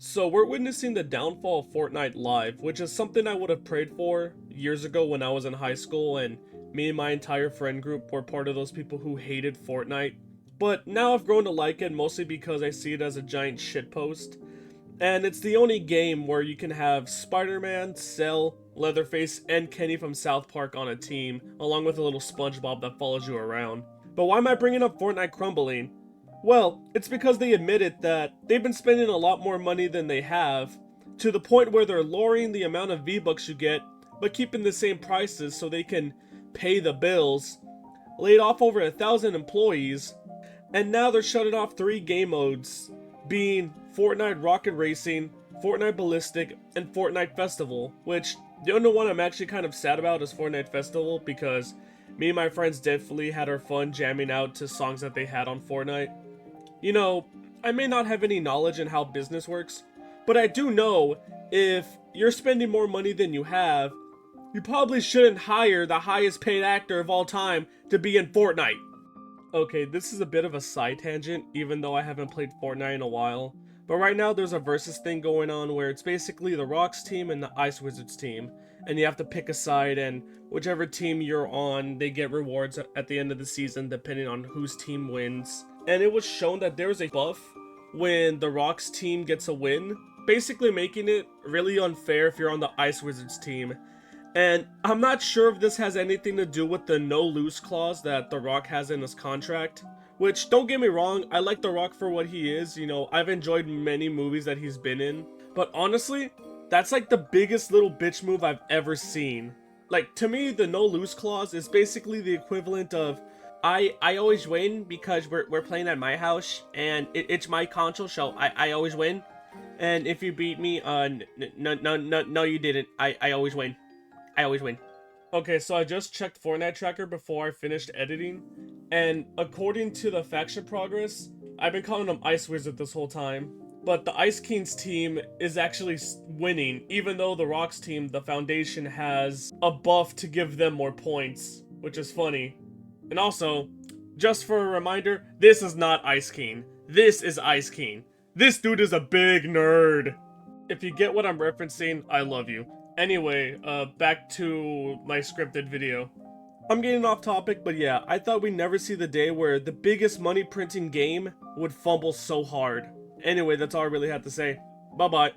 So we're witnessing the downfall of Fortnite live, which is something I would have prayed for years ago when I was in high school, and me and my entire friend group were part of those people who hated Fortnite. But now I've grown to like it mostly because I see it as a giant shitpost. And it's the only game where you can have Spider-Man, Cell, Leatherface, and Kenny from South Park on a team, along with a little SpongeBob that follows you around. But why am I bringing up Fortnite crumbling? Well, it's because they admitted that they've been spending a lot more money than they have, to the point where they're lowering the amount of V-Bucks you get, but keeping the same prices so they can pay the bills, laid off over 1,000 employees, and now they're shutting off 3 game modes, being Fortnite Rocket Racing, Fortnite Ballistic, and Fortnite Festival, which the only one I'm actually kind of sad about is Fortnite Festival because me and my friends definitely had our fun jamming out to songs that they had on Fortnite. You know, I may not have any knowledge in how business works, but I do know if you're spending more money than you have, you probably shouldn't hire the highest paid actor of all time to be in Fortnite. Okay, this is a bit of a side tangent, even though I haven't played Fortnite in a while. But right now there's a versus thing going on where it's basically the Rocks team and the Ice Wizards team. And you have to pick a side, and whichever team you're on, they get rewards at the end of the season depending on whose team wins. And it was shown that there was a buff when the Rocks team gets a win, basically making it really unfair if you're on the Ice Wizards team. And I'm not sure if this has anything to do with the no-lose clause that The Rock has in his contract. Which, don't get me wrong, I like The Rock for what he is. You know, I've enjoyed many movies that he's been in. But honestly, that's like the biggest little bitch move I've ever seen. Like, to me, the no-lose clause is basically the equivalent of, I always win because we're playing at my house, and it's my console, so I always win. And if you beat me, no, you didn't. I always win. I always win. Okay, so I just checked Fortnite Tracker before I finished editing, and according to the faction progress, I've been calling them Ice Wizard this whole time, but the Ice Kings team is actually winning, even though the Rocks team, the Foundation, has a buff to give them more points, which is funny. And also, just for a reminder, this is not Ice King. This is Ice King. This dude is a big nerd. If you get what I'm referencing, I love you. Anyway, back to my scripted video. I'm getting off topic, but yeah, I thought we'd never see the day where the biggest money printing game would fumble so hard. Anyway, that's all I really had to say. Bye-bye.